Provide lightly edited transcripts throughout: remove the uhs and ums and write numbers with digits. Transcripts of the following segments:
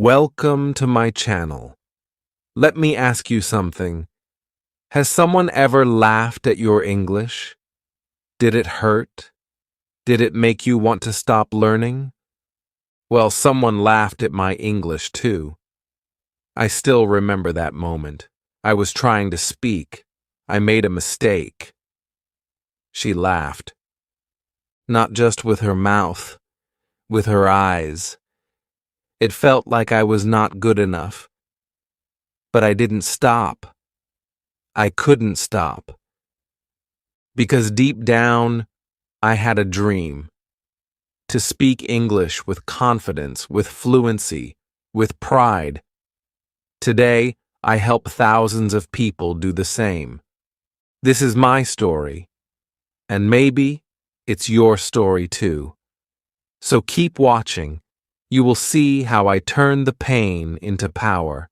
Welcome to my channel. Let me ask you something. Has someone ever laughed at your English? Did it hurt? Did it make you want to stop learning? Well, someone laughed at my English too. I still remember that moment. I was trying to speak. I made a mistake. She laughed. Not just with her mouth, with her eyes. It felt like I was not good enough. But I didn't stop. I couldn't stop. Because deep down, I had a dream. To speak English with confidence, with fluency, with pride. Today, I help thousands of people do the same. This is my story. And maybe it's your story too. So keep watching. You will see how I turn the pain into power.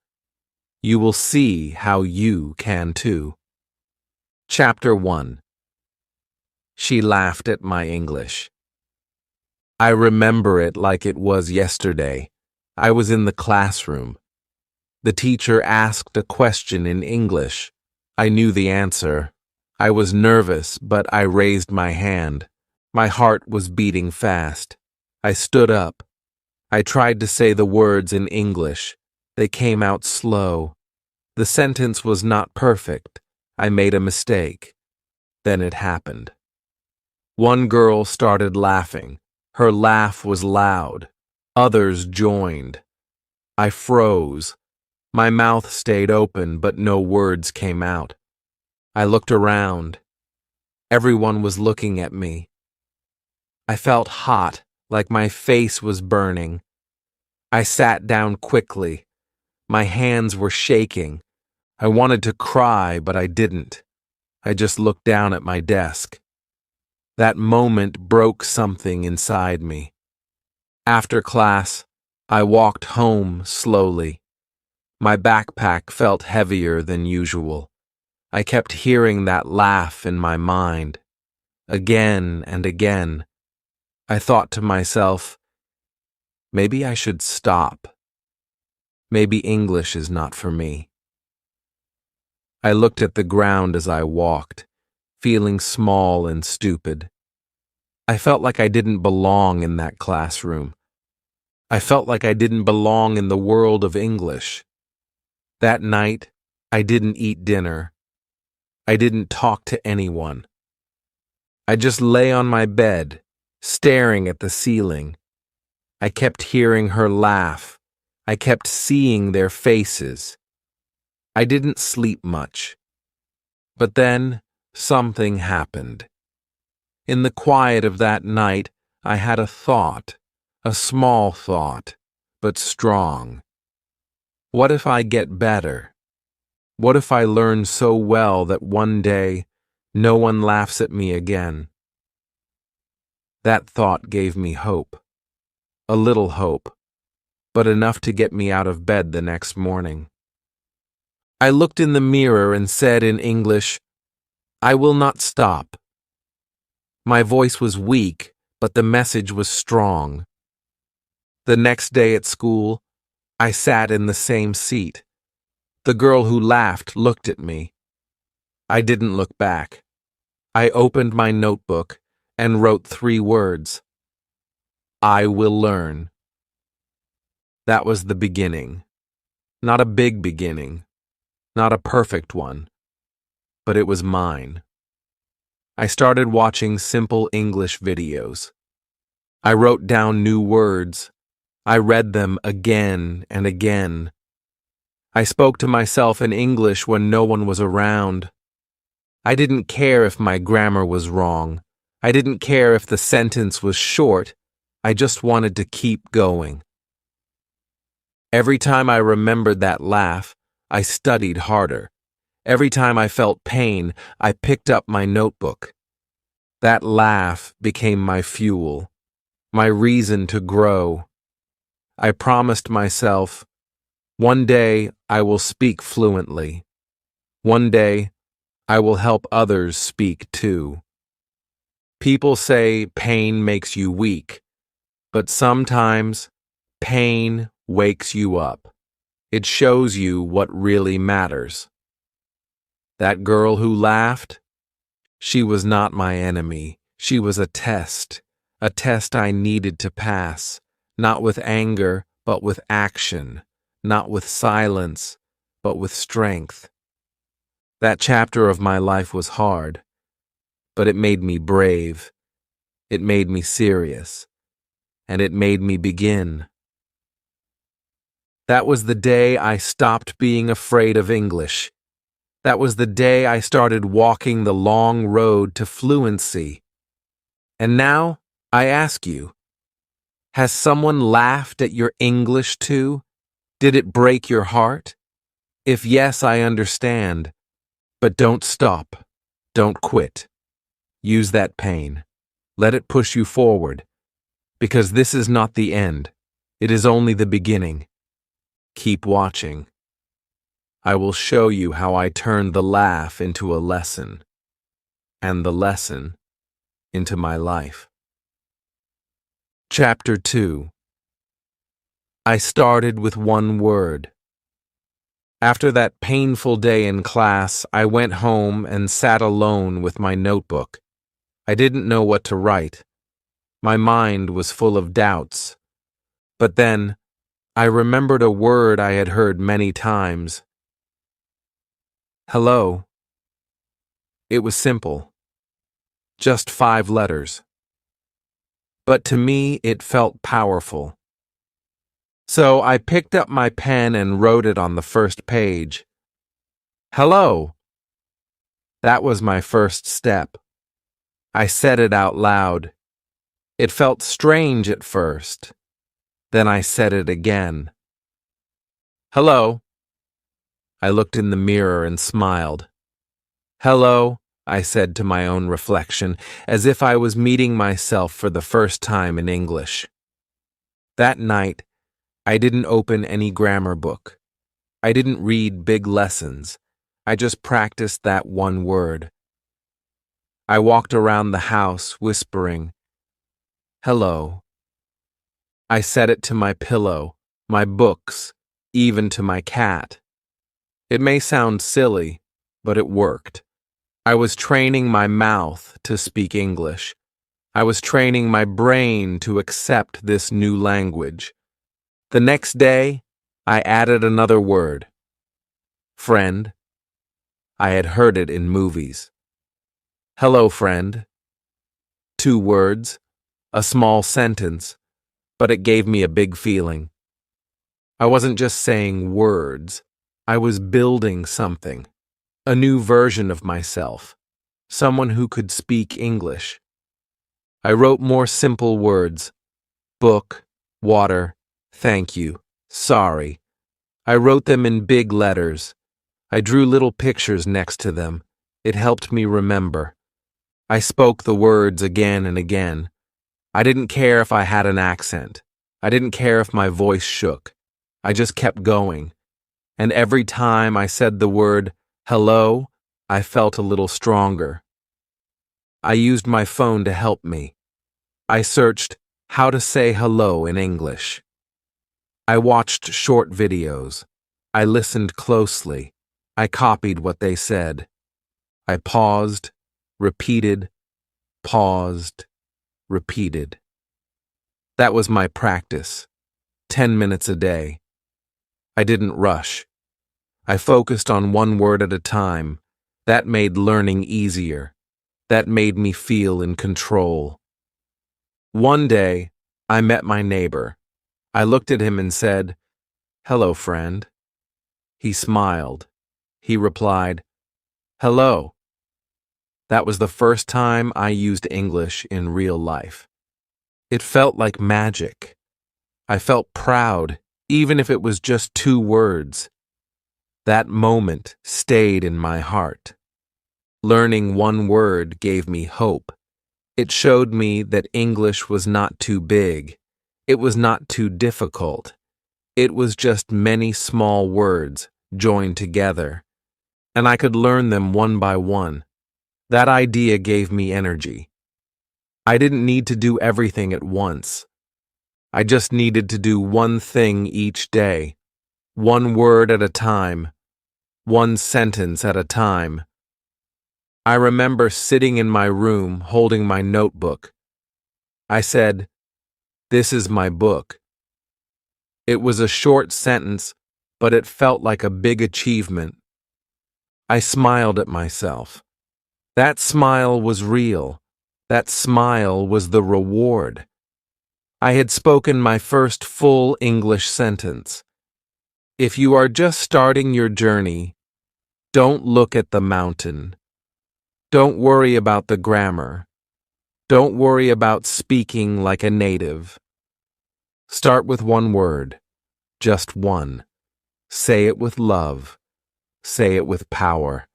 You will see how you can too. Chapter 1. She laughed at my English. I remember it like it was yesterday. I was in the classroom. The teacher asked a question in English. I knew the answer. I was nervous, but I raised my hand. My heart was beating fast. I stood up. I tried to say the words in English. They came out slow. The sentence was not perfect. I made a mistake. Then it happened. One girl started laughing. Her laugh was loud. Others joined. I froze. My mouth stayed open, but no words came out. I looked around. Everyone was looking at me. I felt hot, like my face was burning. I sat down quickly. My hands were shaking. I wanted to cry, but I didn't. I just looked down at my desk. That moment broke something inside me. After class, I walked home slowly. My backpack felt heavier than usual. I kept hearing that laugh in my mind. Again and again. I thought to myself, maybe I should stop. Maybe English is not for me. I looked at the ground as I walked, feeling small and stupid. I felt like I didn't belong in that classroom. I felt like I didn't belong in the world of English. That night, I didn't eat dinner. I didn't talk to anyone. I just lay on my bed, staring at the ceiling. I kept hearing her laugh. I kept seeing their faces. I didn't sleep much. But then, something happened. In the quiet of that night, I had a thought, a small thought, but strong. What if I get better? What if I learn so well that one day, no one laughs at me again? That thought gave me hope. A little hope, but enough to get me out of bed the next morning. I looked in the mirror and said in English, I will not stop. My voice was weak, but the message was strong. The next day at school, I sat in the same seat. The girl who laughed looked at me. I didn't look back. I opened my notebook and wrote 3 words. I will learn. That was the beginning. Not a big beginning. Not a perfect one. But it was mine. I started watching simple English videos. I wrote down new words. I read them again and again. I spoke to myself in English when no one was around. I didn't care if my grammar was wrong. I didn't care if the sentence was short. I just wanted to keep going. Every time I remembered that laugh, I studied harder. Every time I felt pain, I picked up my notebook. That laugh became my fuel, my reason to grow. I promised myself, one day I will speak fluently. One day I will help others speak too. People say pain makes you weak, but sometimes pain wakes you up. It shows you what really matters. That girl who laughed? She was not my enemy. She was a test I needed to pass, not with anger, but with action, not with silence, but with strength. That chapter of my life was hard, but it made me brave. It made me serious, and it made me begin. That was the day I stopped being afraid of English. That was the day I started walking the long road to fluency. And now, I ask you, has someone laughed at your English too? Did it break your heart? If yes, I understand. But don't stop. Don't quit. Use that pain. Let it push you forward. Because this is not the end. It is only the beginning. Keep watching. I will show you how I turned the laugh into a lesson, and the lesson into my life. Chapter 2. I started with one word. After that painful day in class, I went home and sat alone with my notebook. I didn't know what to write. My mind was full of doubts. But then, I remembered a word I had heard many times. Hello. It was simple. Just 5 letters. But to me, it felt powerful. So I picked up my pen and wrote it on the first page. Hello. That was my first step. I said it out loud. It felt strange at first. Then I said it again. Hello. I looked in the mirror and smiled. Hello, I said to my own reflection, as if I was meeting myself for the first time in English. That night, I didn't open any grammar book. I didn't read big lessons. I just practiced that one word. I walked around the house whispering, hello. I said it to my pillow, my books, even to my cat. It may sound silly, but it worked. I was training my mouth to speak English. I was training my brain to accept this new language. The next day, I added another word. Friend. I had heard it in movies. Hello, friend. 2 words, a small sentence, but it gave me a big feeling. I wasn't just saying words. I was building something, a new version of myself, someone who could speak English. I wrote more simple words, book, water, thank you, sorry. I wrote them in big letters. I drew little pictures next to them. It helped me remember. I spoke the words again and again. I didn't care if I had an accent. I didn't care if my voice shook. I just kept going. And every time I said the word hello, I felt a little stronger. I used my phone to help me. I searched how to say hello in English. I watched short videos. I listened closely. I copied what they said. I paused, repeated, paused, repeated. That was my practice. 10 minutes a day. I didn't rush. I focused on one word at a time. That made learning easier. That made me feel in control. One day, I met my neighbor. I looked at him and said, "Hello, friend." He smiled. He replied, "Hello." That was the first time I used English in real life. It felt like magic. I felt proud, even if it was just 2 words. That moment stayed in my heart. Learning one word gave me hope. It showed me that English was not too big. It was not too difficult. It was just many small words joined together, and I could learn them one by one. That idea gave me energy. I didn't need to do everything at once. I just needed to do one thing each day, one word at a time, one sentence at a time. I remember sitting in my room holding my notebook. I said, "This is my book." It was a short sentence, but it felt like a big achievement. I smiled at myself. That smile was real. That smile was the reward. I had spoken my first full English sentence. If you are just starting your journey, don't look at the mountain. Don't worry about the grammar. Don't worry about speaking like a native. Start with one word, just one. Say it with love. Say it with power.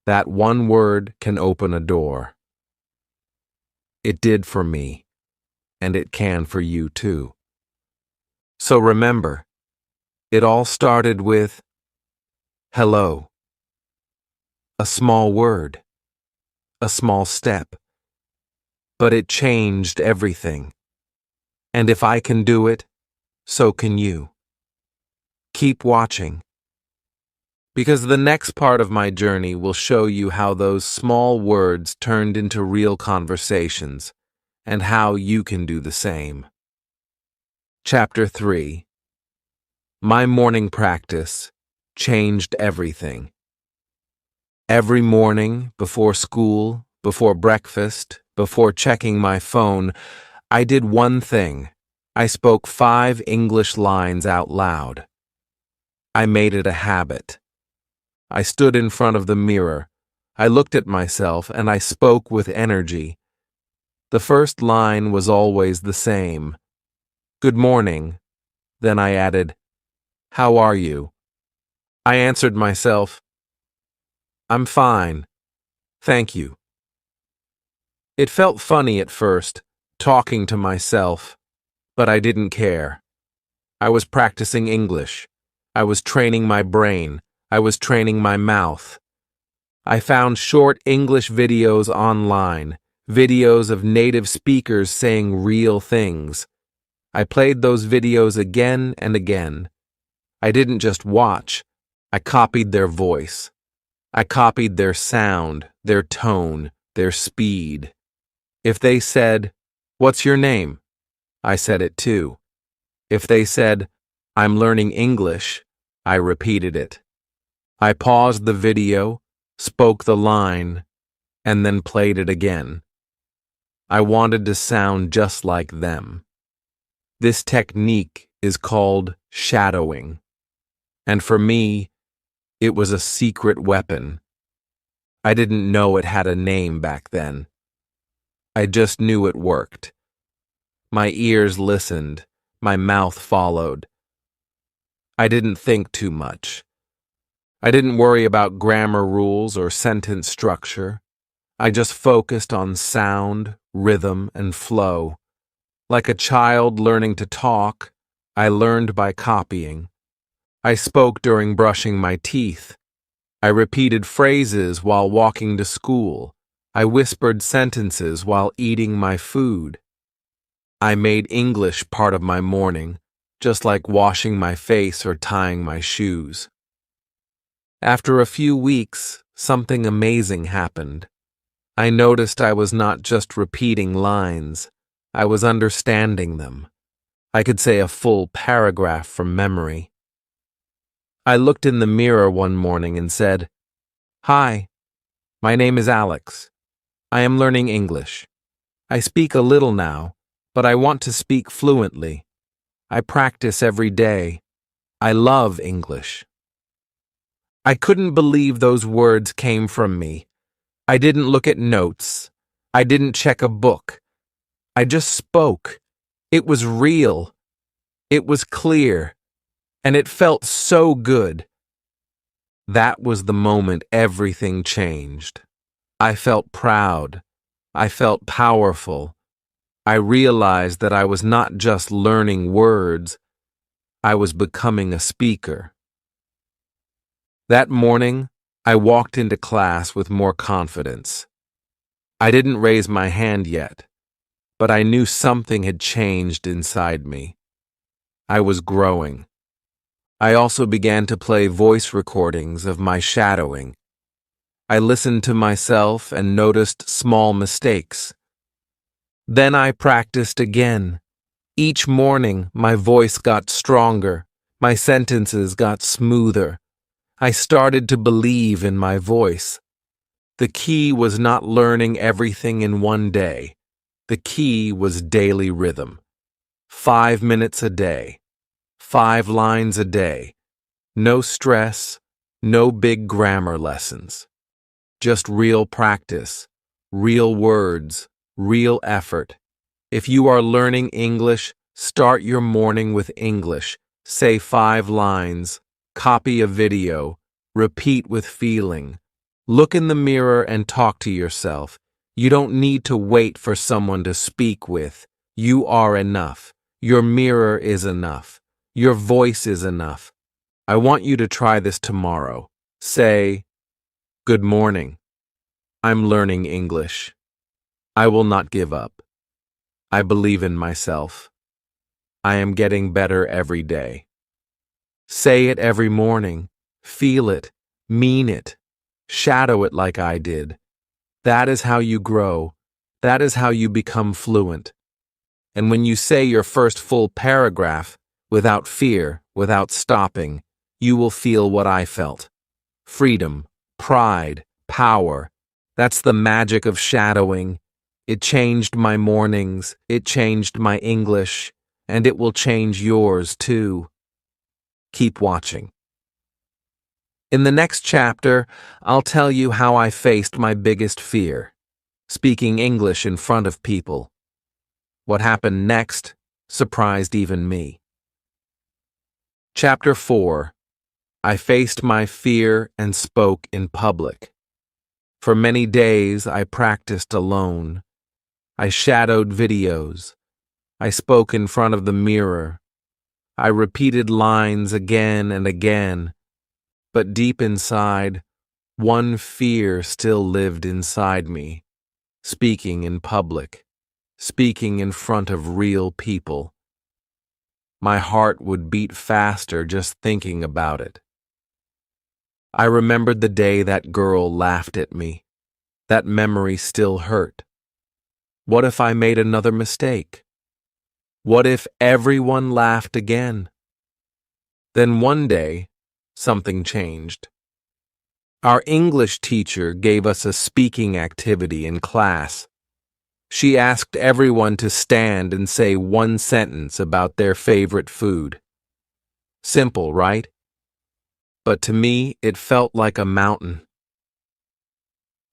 That one word can open a door. It did for me, and it can for you too. So remember, it all started with hello. A small word, a small step, but it changed everything. And if I can do it, so can you. Keep watching, because the next part of my journey will show you how those small words turned into real conversations, and how you can do the same. Chapter 3. My morning practice changed everything. Every morning, before school, before breakfast, before checking my phone, I did one thing. I spoke 5 English lines out loud. I made it a habit. I stood in front of the mirror. I looked at myself and I spoke with energy. The first line was always the same. Good morning. Then I added, how are you? I answered myself, I'm fine. Thank you. It felt funny at first, talking to myself, but I didn't care. I was practicing English. I was training my brain. I was training my mouth. I found short English videos online, videos of native speakers saying real things. I played those videos again and again. I didn't just watch. I copied their voice. I copied their sound, their tone, their speed. If they said, "What's your name?" I said it too. If they said, "I'm learning English," I repeated it. I paused the video, spoke the line, and then played it again. I wanted to sound just like them. This technique is called shadowing, and for me, it was a secret weapon. I didn't know it had a name back then. I just knew it worked. My ears listened, my mouth followed. I didn't think too much. I didn't worry about grammar rules or sentence structure. I just focused on sound, rhythm, and flow. Like a child learning to talk, I learned by copying. I spoke during brushing my teeth. I repeated phrases while walking to school. I whispered sentences while eating my food. I made English part of my morning, just like washing my face or tying my shoes. After a few weeks, something amazing happened. I noticed I was not just repeating lines, I was understanding them. I could say a full paragraph from memory. I looked in the mirror one morning and said, "Hi, my name is Alex. I am learning English. I speak a little now, but I want to speak fluently. I practice every day. I love English." I couldn't believe those words came from me. I didn't look at notes. I didn't check a book. I just spoke. It was real. It was clear. And it felt so good. That was the moment everything changed. I felt proud. I felt powerful. I realized that I was not just learning words, I was becoming a speaker. That morning, I walked into class with more confidence. I didn't raise my hand yet, but I knew something had changed inside me. I was growing. I also began to play voice recordings of my shadowing. I listened to myself and noticed small mistakes. Then I practiced again. Each morning, my voice got stronger. My sentences got smoother. I started to believe in my voice. The key was not learning everything in one day. The key was daily rhythm. 5 minutes a day. 5 lines a day. No stress, no big grammar lessons. Just real practice, real words, real effort. If you are learning English, start your morning with English. Say 5 lines, copy a video, repeat with feeling. Look in the mirror and talk to yourself. You don't need to wait for someone to speak with. You are enough. Your mirror is enough. Your voice is enough. I want you to try this tomorrow. Say, "Good morning. I'm learning English. I will not give up. I believe in myself. I am getting better every day." Say it every morning. Feel it. Mean it. Shadow it like I did. That is how you grow. That is how you become fluent. And when you say your first full paragraph, without fear, without stopping, you will feel what I felt. Freedom, pride, power. That's the magic of shadowing. It changed my mornings, it changed my English, and it will change yours too. Keep watching. In the next chapter, I'll tell you how I faced my biggest fear, speaking English in front of people. What happened next surprised even me. Chapter 4. I faced my fear and spoke in public. For many days, I practiced alone. I shadowed videos. I spoke in front of the mirror. I repeated lines again and again. But deep inside, one fear still lived inside me. Speaking in public. Speaking in front of real people. My heart would beat faster just thinking about it. I remembered the day that girl laughed at me. That memory still hurt. What if I made another mistake? What if everyone laughed again? Then one day, something changed. Our English teacher gave us a speaking activity in class. She asked everyone to stand and say one sentence about their favorite food. Simple, right? But to me, it felt like a mountain.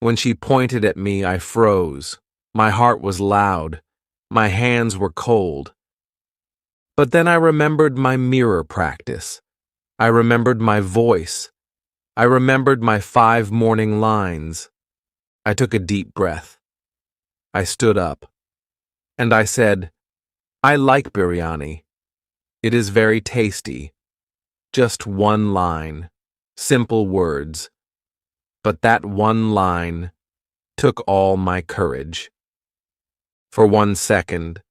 When she pointed at me, I froze. My heart was loud. My hands were cold. But then I remembered my mirror practice. I remembered my voice. I remembered my 5 morning lines. I took a deep breath. I stood up. And I said, "I like biryani. It is very tasty." Just one line. Simple words. But that one line took all my courage. For 1 second,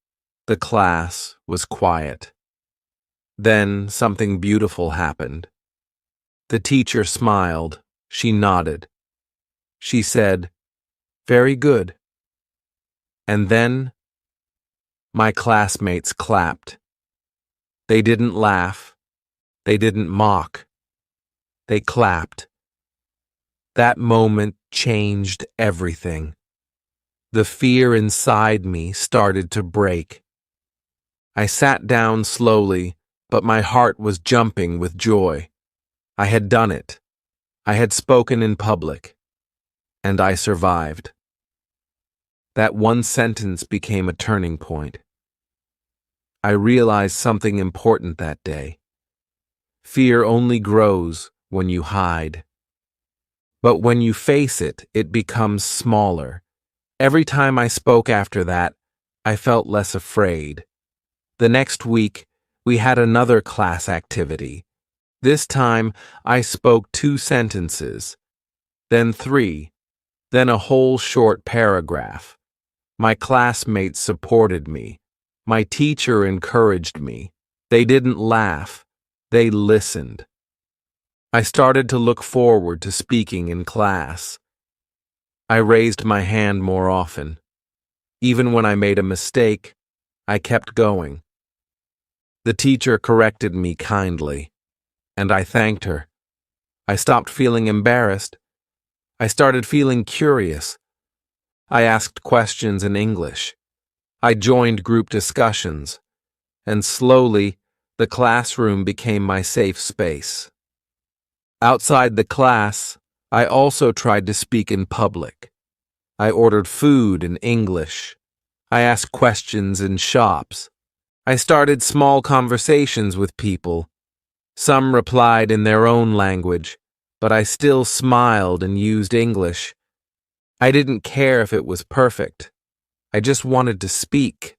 the class was quiet. Then something beautiful happened. The teacher smiled. She nodded. She said, "Very good." And then my classmates clapped. They didn't laugh. They didn't mock. They clapped. That moment changed everything. The fear inside me started to break. I sat down slowly, but my heart was jumping with joy. I had done it. I had spoken in public. And I survived. That one sentence became a turning point. I realized something important that day. Fear only grows when you hide. But when you face it, it becomes smaller. Every time I spoke after that, I felt less afraid. The next week, we had another class activity. This time, I spoke 2 sentences, then 3, then a whole short paragraph. My classmates supported me. My teacher encouraged me. They didn't laugh. They listened. I started to look forward to speaking in class. I raised my hand more often. Even when I made a mistake, I kept going. The teacher corrected me kindly, and I thanked her. I stopped feeling embarrassed. I started feeling curious. I asked questions in English. I joined group discussions, and slowly, the classroom became my safe space. Outside the class, I also tried to speak in public. I ordered food in English. I asked questions in shops. I started small conversations with people. Some replied in their own language, but I still smiled and used English. I didn't care if it was perfect. I just wanted to speak.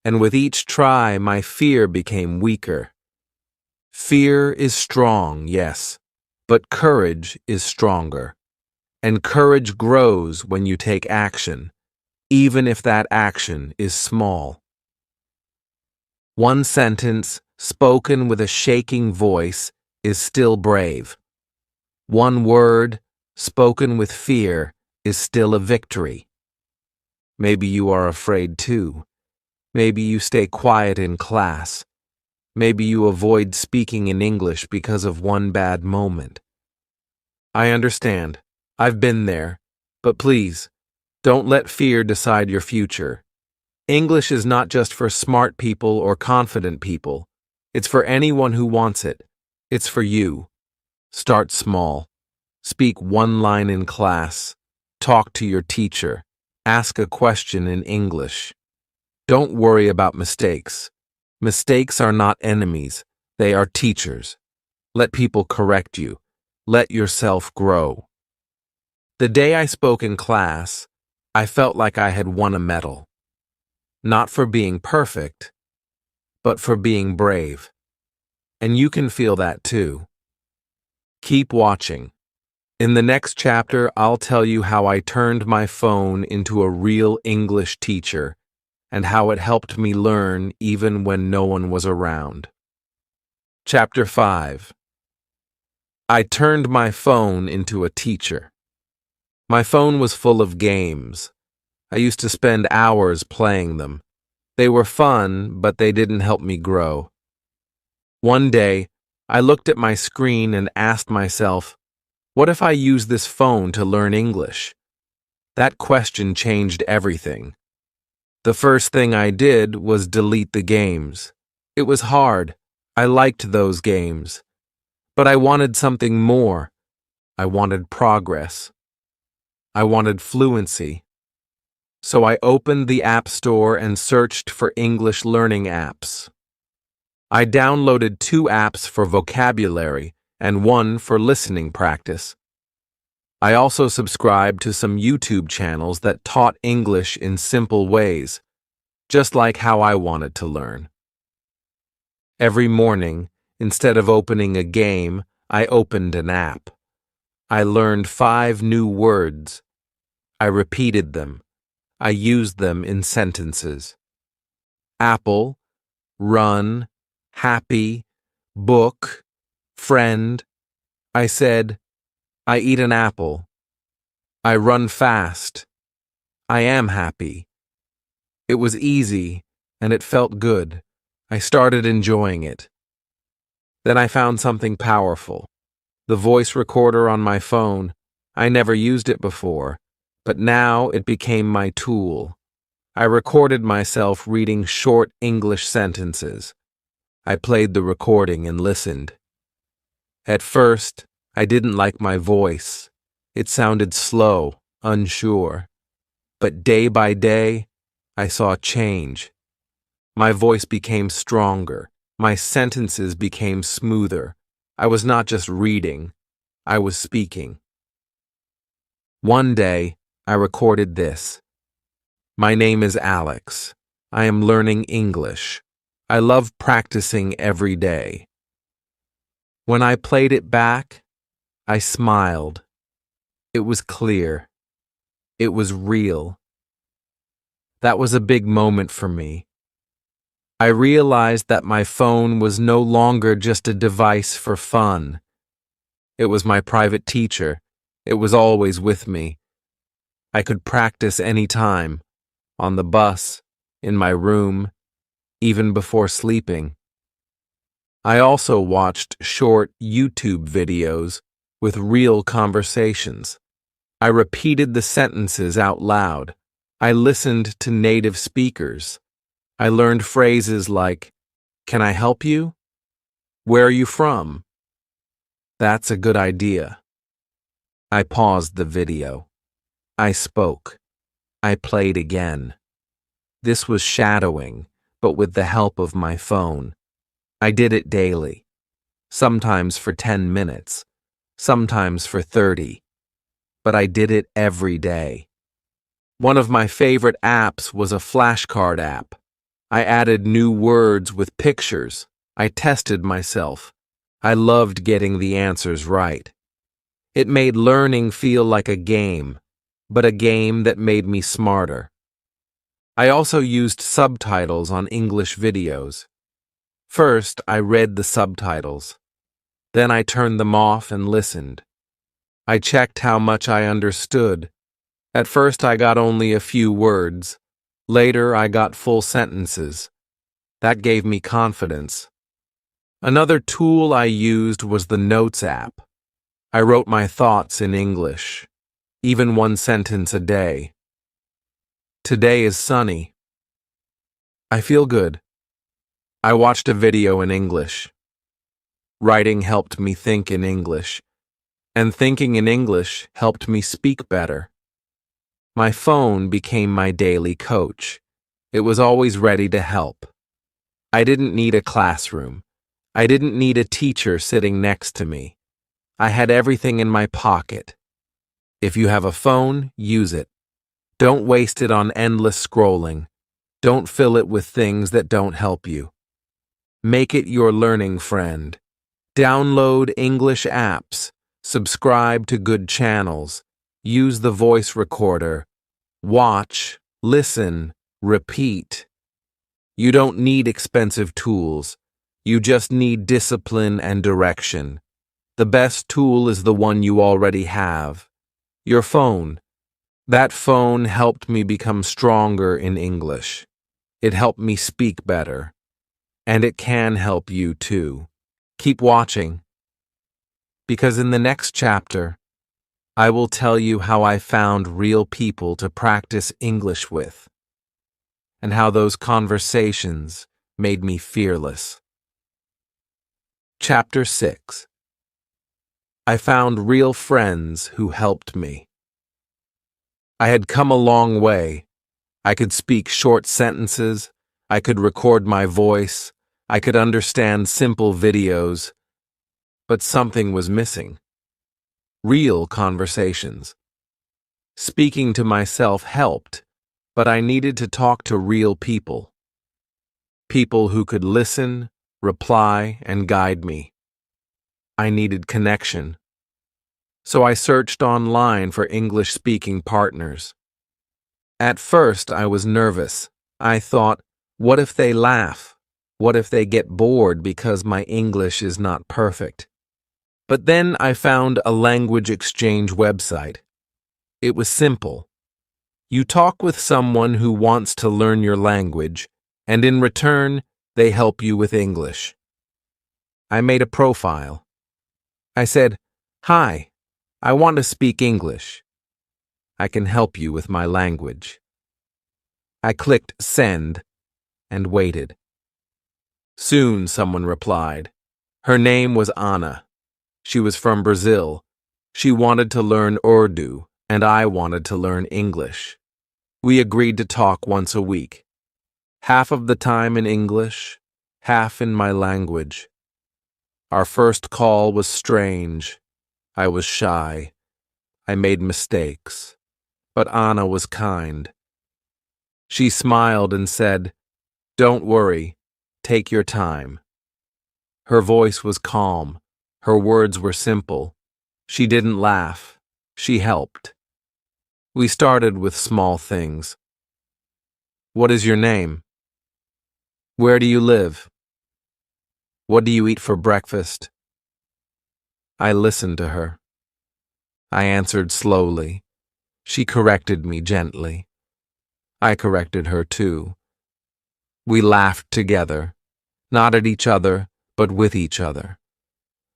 And with each try, my fear became weaker. Fear is strong, yes, but courage is stronger. And courage grows when you take action, even if that action is small. One sentence, spoken with a shaking voice, is still brave. One word, spoken with fear, is still a victory. Maybe you are afraid too. Maybe you stay quiet in class. Maybe you avoid speaking in English because of one bad moment. I understand. I've been there. But please, don't let fear decide your future. English is not just for smart people or confident people. It's for anyone who wants it. It's for you. Start small. Speak one line in class. Talk to your teacher. Ask a question in English. Don't worry about mistakes. Mistakes are not enemies. They are teachers. Let people correct you. Let yourself grow. The day I spoke in class, I felt like I had won a medal. Not for being perfect, but for being brave. And you can feel that too. Keep watching. In the next chapter, I'll tell you how I turned my phone into a real English teacher and how it helped me learn even when no one was around. Chapter 5. I turned my phone into a teacher. My phone was full of games. I used to spend hours playing them. They were fun, but they didn't help me grow. One day, I looked at my screen and asked myself, what if I use this phone to learn English? That question changed everything. The first thing I did was delete the games. It was hard. I liked those games. But I wanted something more. I wanted progress. I wanted fluency. So I opened the App Store and searched for English learning apps. I downloaded 2 apps for vocabulary and 1 for listening practice. I also subscribed to some YouTube channels that taught English in simple ways, just like how I wanted to learn. Every morning, instead of opening a game, I opened an app. I learned 5 new words. I repeated them. I used them in sentences. Apple, run, happy, book, friend. I said, I eat an apple. I run fast. I am happy. It was easy, and it felt good. I started enjoying it. Then I found something powerful. The voice recorder on my phone. I never used it before, but now it became my tool. I recorded myself reading short English sentences. I played the recording and listened. At first, I didn't like my voice. It sounded slow, unsure. But day by day, I saw change. My voice became stronger. My sentences became smoother. I was not just reading, I was speaking. One day, I recorded this. My name is Alex. I am learning English. I love practicing every day. When I played it back, I smiled. It was clear. It was real. That was a big moment for me. I realized that my phone was no longer just a device for fun. It was my private teacher. It was always with me. I could practice any time, on the bus, in my room, even before sleeping. I also watched short YouTube videos with real conversations. I repeated the sentences out loud. I listened to native speakers. I learned phrases like, "Can I help you? Where are you from? That's a good idea." I paused the video. I spoke. I played again. This was shadowing, but with the help of my phone. I did it daily, sometimes for 10 minutes, sometimes for 30, but I did it every day. One of my favorite apps was a flashcard app. I added new words with pictures. I tested myself. I loved getting the answers right. It made learning feel like a game, but a game that made me smarter. I also used subtitles on English videos. First, I read the subtitles. Then I turned them off and listened. I checked how much I understood. At first, I got only a few words. Later, I got full sentences. That gave me confidence. Another tool I used was the Notes app. I wrote my thoughts in English, even one sentence a day. Today is sunny. I feel good. I watched a video in English. Writing helped me think in English, and thinking in English helped me speak better. My phone became my daily coach. It was always ready to help. I didn't need a classroom. I didn't need a teacher sitting next to me. I had everything in my pocket. If you have a phone, use it. Don't waste it on endless scrolling. Don't fill it with things that don't help you. Make it your learning friend. Download English apps. Subscribe to good channels. Use the voice recorder. Watch, listen, repeat. You don't need expensive tools. You just need discipline and direction. The best tool is the one you already have. Your phone. That phone helped me become stronger in English. It helped me speak better. And it can help you too. Keep watching. Because in the next chapter, I will tell you how I found real people to practice English with, and how those conversations made me fearless. Chapter 6. I found real friends who helped me. I had come a long way. I could speak short sentences. I could record my voice. I could understand simple videos. But something was missing. Real conversations. Speaking to myself helped, but I needed to talk to real people. People who could listen, reply, and guide me. I needed connection. So I searched online for English-speaking partners. At first, I was nervous. I thought, what if they laugh? What if they get bored because my English is not perfect? But then I found a language exchange website. It was simple. You talk with someone who wants to learn your language, and in return, they help you with English. I made a profile. I said, "Hi, I want to speak English. I can help you with my language." I clicked send and waited. Soon someone replied. Her name was Anna. She was from Brazil. She wanted to learn Urdu, and I wanted to learn English. We agreed to talk once a week. Half of the time in English, half in my language. Our first call was strange. I was shy. I made mistakes. But Anna was kind. She smiled and said, "Don't worry. Take your time." Her voice was calm. Her words were simple. She didn't laugh. She helped. We started with small things. What is your name? Where do you live? What do you eat for breakfast? I listened to her. I answered slowly. She corrected me gently. I corrected her too. We laughed together, not at each other, but with each other.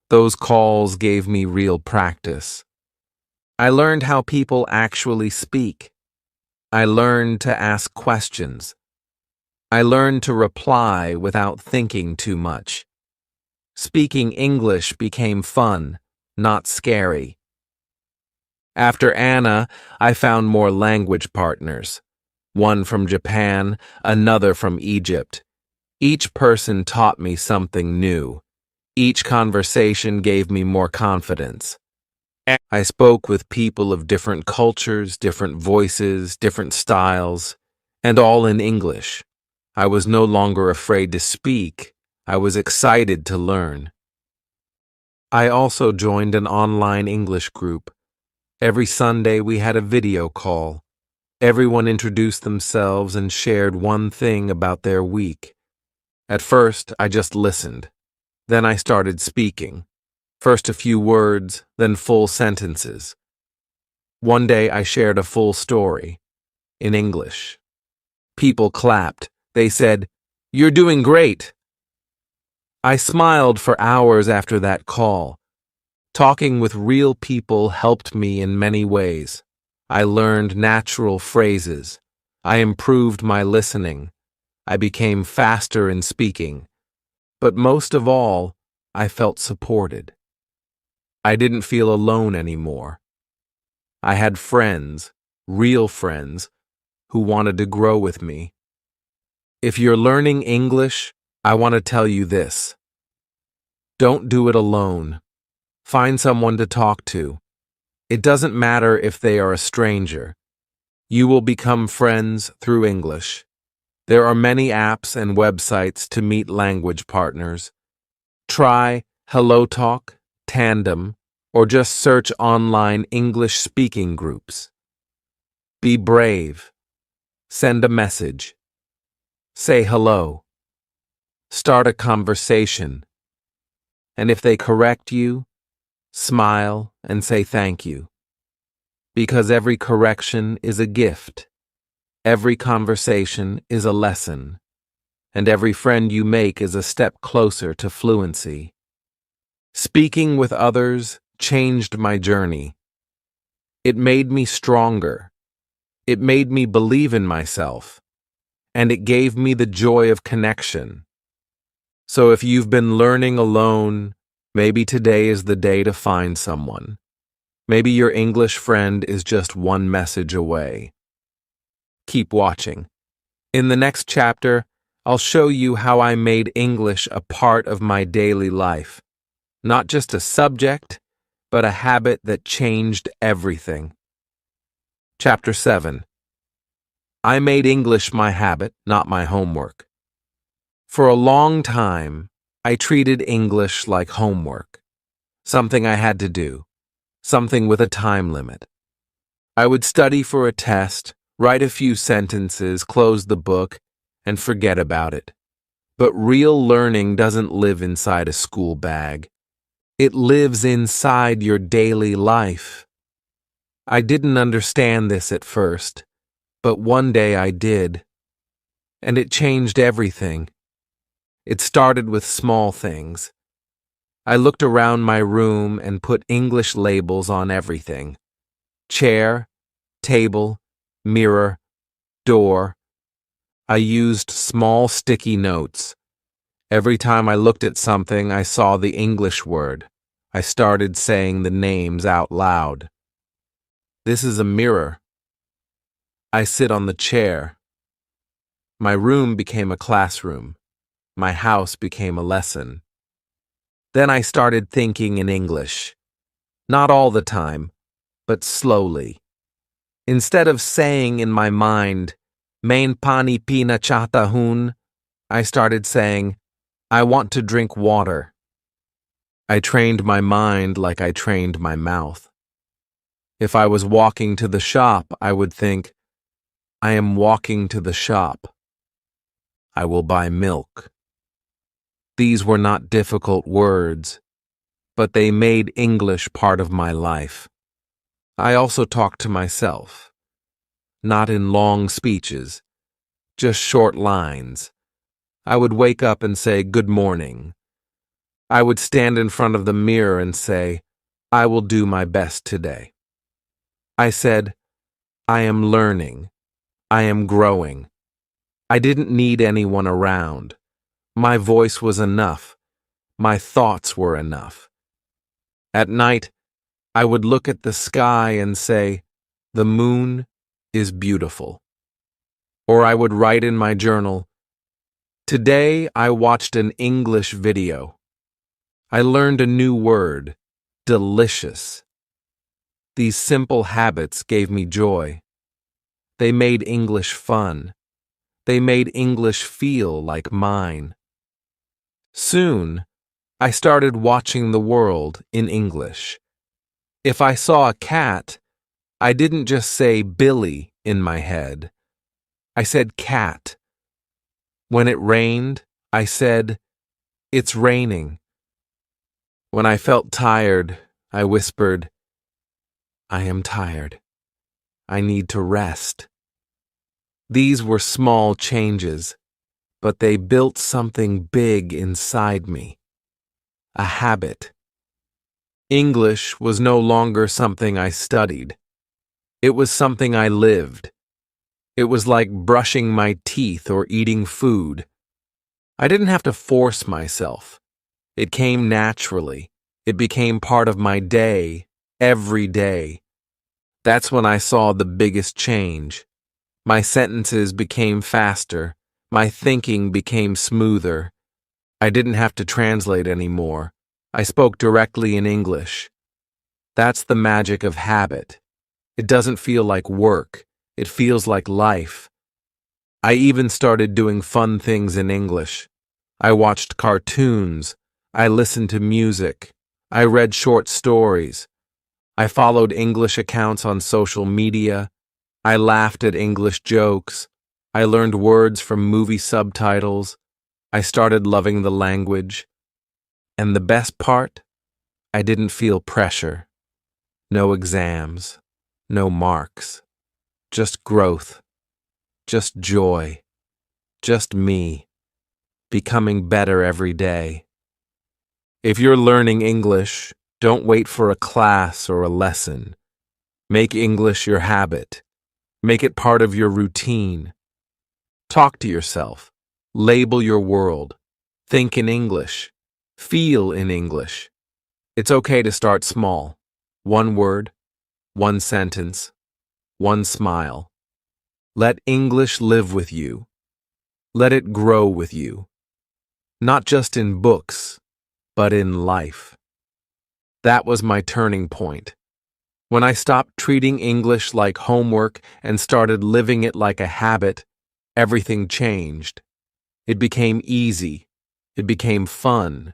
Those calls gave me real practice. I learned how people actually speak. I learned to ask questions. I learned to reply without thinking too much. Speaking English became fun, not scary. After Anna, I found more language partners. One from Japan, another from Egypt. Each person taught me something new. Each conversation gave me more confidence. I spoke with people of different cultures, different voices, different styles, and all in English. I was no longer afraid to speak. I was excited to learn. I also joined an online English group. Every Sunday we had a video call. Everyone introduced themselves and shared one thing about their week. At first, I just listened. Then I started speaking. First a few words, then full sentences. One day I shared a full story, in English. People clapped. They said, "You're doing great." I smiled for hours after that call. Talking with real people helped me in many ways. I learned natural phrases. I improved my listening. I became faster in speaking. But most of all, I felt supported. I didn't feel alone anymore. I had friends, real friends, who wanted to grow with me. If you're learning English, I want to tell you this. Don't do it alone. Find someone to talk to. It doesn't matter if they are a stranger. You will become friends through English. There are many apps and websites to meet language partners. Try HelloTalk, Tandem, or just search online English speaking groups. Be brave. Send a message. Say hello. Start a conversation. And if they correct you, smile and say thank you. Because every correction is a gift. Every conversation is a lesson. And every friend you make is a step closer to fluency. Speaking with others changed my journey. It made me stronger. It made me believe in myself. And it gave me the joy of connection. So if you've been learning alone, maybe today is the day to find someone. Maybe your English friend is just one message away. Keep watching. In the next chapter, I'll show you how I made English a part of my daily life. Not just a subject, but a habit that changed everything. Chapter 7. I made English my habit, not my homework. For a long time, I treated English like homework. Something I had to do. Something with a time limit. I would study for a test, write a few sentences, close the book, and forget about it. But real learning doesn't live inside a school bag. It lives inside your daily life. I didn't understand this at first, but one day I did. And it changed everything. It started with small things. I looked around my room and put English labels on everything. Chair, table, mirror, door. I used small sticky notes. Every time I looked at something, I saw the English word. I started saying the names out loud. This is a mirror. I sit on the chair. My room became a classroom. My house became a lesson. Then I started thinking in English. Not all the time, but slowly. Instead of saying in my mind, "Main pani pina chahta hoon," I started saying, "I want to drink water." I trained my mind like I trained my mouth. If I was walking to the shop, I would think, I am walking to the shop. I will buy milk. These were not difficult words, but they made English part of my life. I also talked to myself, not in long speeches, just short lines. I would wake up and say, "Good morning." I would stand in front of the mirror and say, "I will do my best today." I said, "I am learning. I am growing." I didn't need anyone around. My voice was enough. My thoughts were enough. At night, I would look at the sky and say, "The moon is beautiful." Or I would write in my journal, "Today I watched an English video. I learned a new word, delicious." These simple habits gave me joy. They made English fun. They made English feel like mine. Soon, I started watching the world in English. If I saw a cat, I didn't just say Billy in my head. I said cat. When it rained, I said, "It's raining." When I felt tired, I whispered, "I am tired. I need to rest." These were small changes, but they built something big inside me. A habit. English was no longer something I studied. It was something I lived. It was like brushing my teeth or eating food. I didn't have to force myself. It came naturally. It became part of my day, every day. That's when I saw the biggest change. My sentences became faster. My thinking became smoother. I didn't have to translate anymore. I spoke directly in English. That's the magic of habit. It doesn't feel like work. It feels like life. I even started doing fun things in English. I watched cartoons. I listened to music. I read short stories. I followed English accounts on social media. I laughed at English jokes. I learned words from movie subtitles. I started loving the language. And the best part? I didn't feel pressure. No exams. No marks. Just growth. Just joy. Just me. Becoming better every day. If you're learning English, don't wait for a class or a lesson. Make English your habit. Make it part of your routine. Talk to yourself. Label your world. Think in English. Feel in English. It's okay to start small. One word, one sentence, one smile. Let English live with you. Let it grow with you. Not just in books, but in life. That was my turning point. When I stopped treating English like homework and started living it like a habit, everything changed. It became easy. It became fun.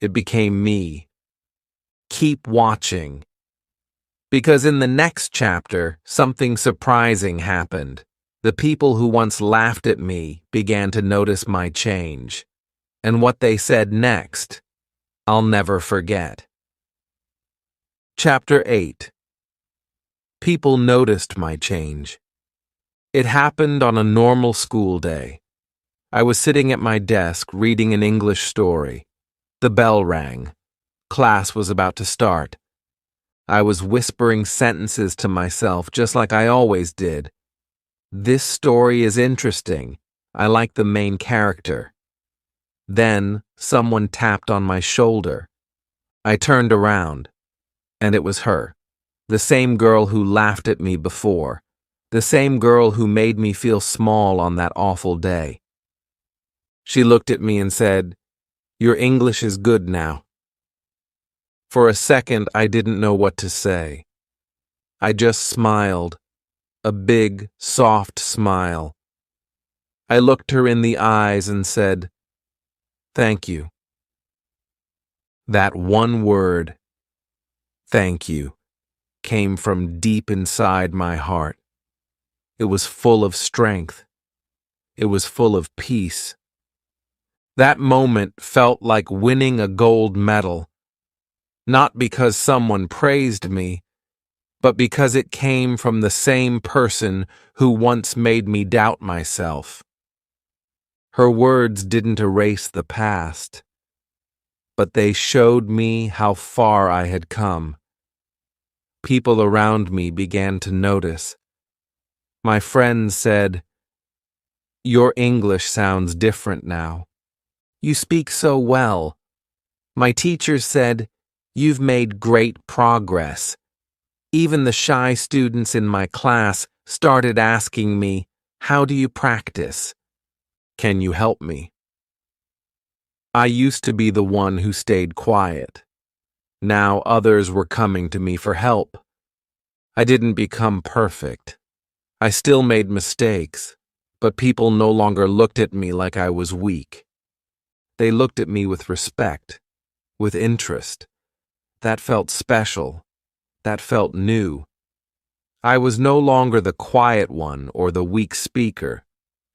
It became me. Keep watching. Because in the next chapter, something surprising happened. The people who once laughed at me began to notice my change. And what they said next, I'll never forget. Chapter 8. People noticed my change. It happened on a normal school day. I was sitting at my desk reading an English story. The bell rang. Class was about to start. I was whispering sentences to myself just like I always did. This story is interesting. I like the main character. Then someone tapped on my shoulder. I turned around, and it was her. The same girl who laughed at me before. The same girl who made me feel small on that awful day. She looked at me and said, "Your English is good now." For a second, I didn't know what to say. I just smiled, a big, soft smile. I looked her in the eyes and said, "Thank you." That one word, "thank you," came from deep inside my heart. It was full of strength. It was full of peace. That moment felt like winning a gold medal, not because someone praised me, but because it came from the same person who once made me doubt myself. Her words didn't erase the past, but they showed me how far I had come. People around me began to notice. My friends said, "Your English sounds different now. You speak so well." My teachers said, "You've made great progress." Even the shy students in my class started asking me, "How do you practice? Can you help me?" I used to be the one who stayed quiet. Now others were coming to me for help. I didn't become perfect. I still made mistakes, but people no longer looked at me like I was weak. They looked at me with respect, with interest. That felt special. That felt new. I was no longer the quiet one or the weak speaker.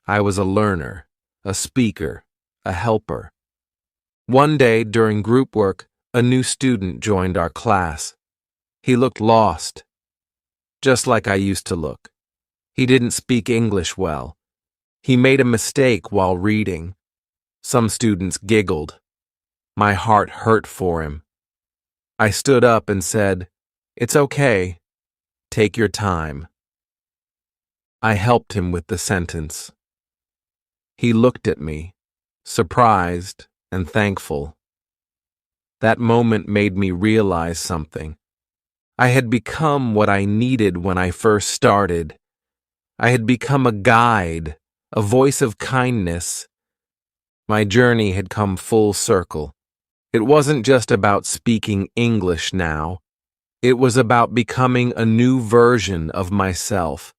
I was a learner, a speaker, a helper. One day during group work, a new student joined our class. He looked lost, just like I used to look. He didn't speak English well. He made a mistake while reading. Some students giggled. My heart hurt for him. I stood up and said, "It's okay. Take your time." I helped him with the sentence. He looked at me, surprised and thankful. That moment made me realize something. I had become what I needed when I first started. I had become a guide, a voice of kindness. My journey had come full circle. It wasn't just about speaking English now. It was about becoming a new version of myself.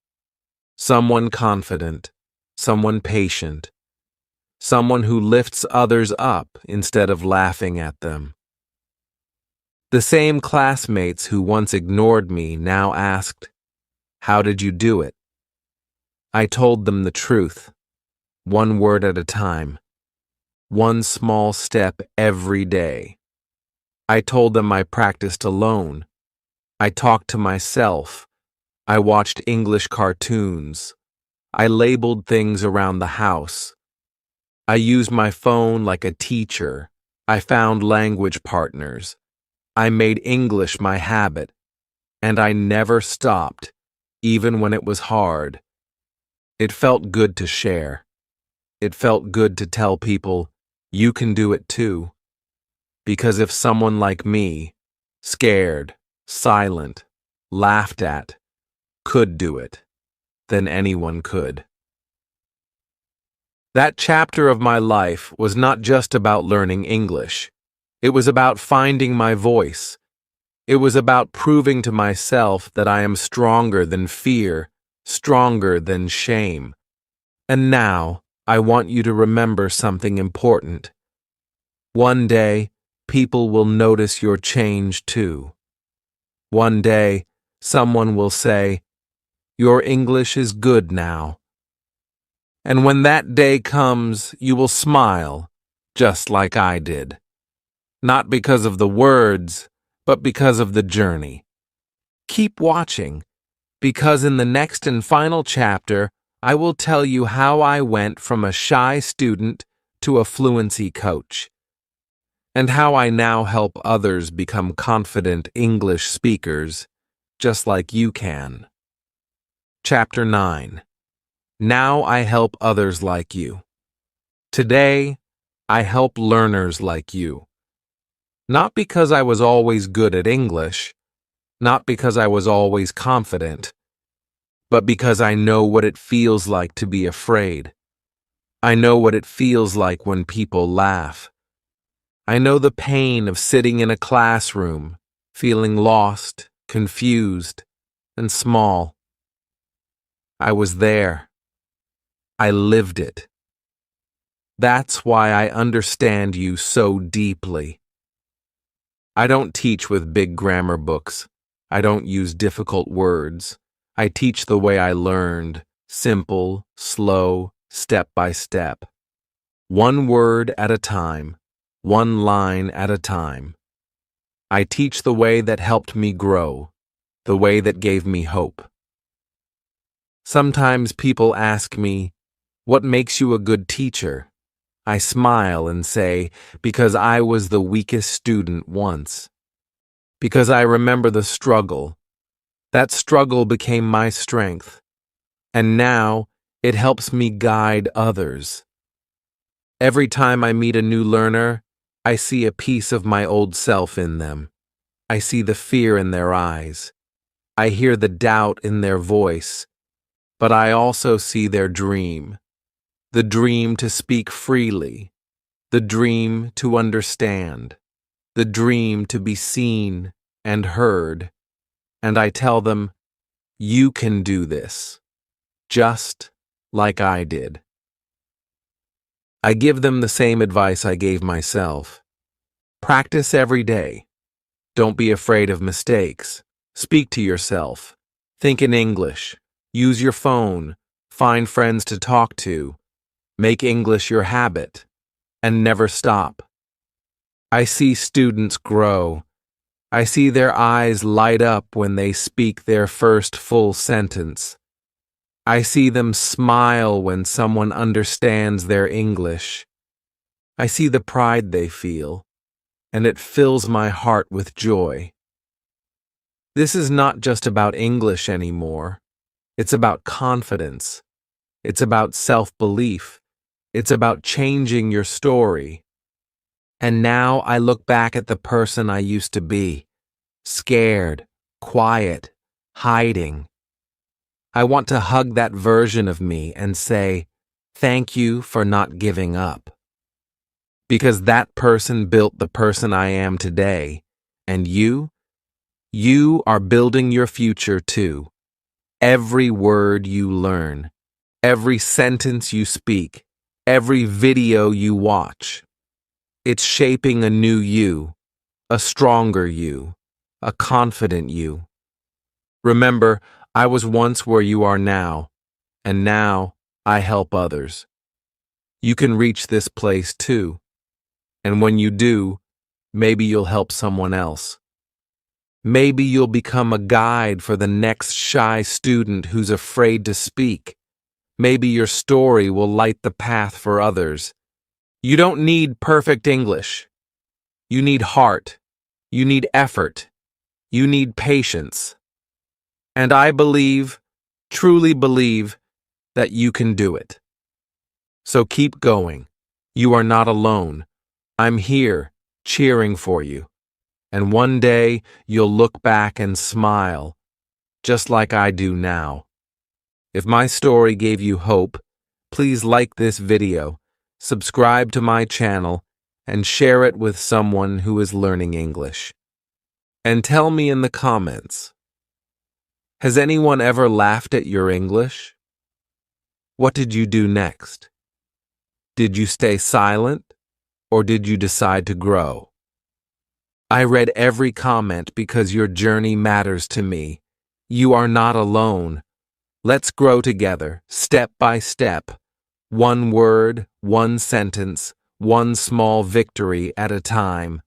Someone confident, someone patient, someone who lifts others up instead of laughing at them. The same classmates who once ignored me now asked, "How did you do it?" I told them the truth, one word at a time, one small step every day. I told them I practiced alone. I talked to myself. I watched English cartoons. I labeled things around the house. I used my phone like a teacher. I found language partners. I made English my habit. And I never stopped, even when it was hard. It felt good to share. It felt good to tell people, "You can do it too." Because if someone like me, scared, silent, laughed at, could do it, then anyone could. That chapter of my life was not just about learning English. It was about finding my voice. It was about proving to myself that I am stronger than fear, stronger than shame. And now, I want you to remember something important. One day, people will notice your change too. One day, someone will say, "Your English is good now." And when that day comes, you will smile, just like I did. Not because of the words, but because of the journey. Keep watching, because in the next and final chapter, I will tell you how I went from a shy student to a fluency coach, and how I now help others become confident English speakers, just like you can. Chapter 9. Now I help others like you. Today, I help learners like you. Not because I was always good at English, not because I was always confident, but because I know what it feels like to be afraid. I know what it feels like when people laugh. I know the pain of sitting in a classroom, feeling lost, confused, and small. I was there. I lived it. That's why I understand you so deeply. I don't teach with big grammar books. I don't use difficult words. I teach the way I learned, Simple, slow, step by step. One word at a time, one line at a time. I teach the way that helped me grow, the way that gave me hope. Sometimes people ask me, "What makes you a good teacher?" I smile and say, "Because I was the weakest student once. Because I remember the struggle. That struggle became my strength. And now it helps me guide others. Every time I meet a new learner, I see a piece of my old self in them. I see the fear in their eyes. I hear the doubt in their voice. But I also see their dream. The dream to speak freely. The dream to understand. The dream to be seen and heard. And I tell them, you can do this, just like I did. I give them the same advice I gave myself. Practice every day. Don't be afraid of mistakes. Speak to yourself. Think in English. Use your phone. Find friends to talk to. Make English your habit. And never stop. I see students grow. I see their eyes light up when they speak their first full sentence. I see them smile when someone understands their English. I see the pride they feel, and it fills my heart with joy. This is not just about English anymore. It's about confidence. It's about self-belief. It's about changing your story. And now I look back at the person I used to be, scared, quiet, hiding. I want to hug that version of me and say, thank you for not giving up. Because that person built the person I am today, and you are building your future too. Every word you learn, every sentence you speak, every video you watch. It's shaping a new you, a stronger you, a confident you. Remember, I was once where you are now, and now I help others. You can reach this place too, and when you do, maybe you'll help someone else. Maybe you'll become a guide for the next shy student who's afraid to speak. Maybe your story will light the path for others. You don't need perfect English. You need heart. You need effort. You need patience. And I believe, truly believe, that you can do it. So keep going. You are not alone. I'm here, cheering for you. And one day, you'll look back and smile, just like I do now. If my story gave you hope, please like this video, subscribe to my channel, and share it with someone who is learning English. And tell me in the comments, has anyone ever laughed at your English? What did you do next? Did you stay silent, or did you decide to grow? I read every comment because your journey matters to me. You are not alone. Let's grow together, step by step. One word, one sentence, one small victory at a time.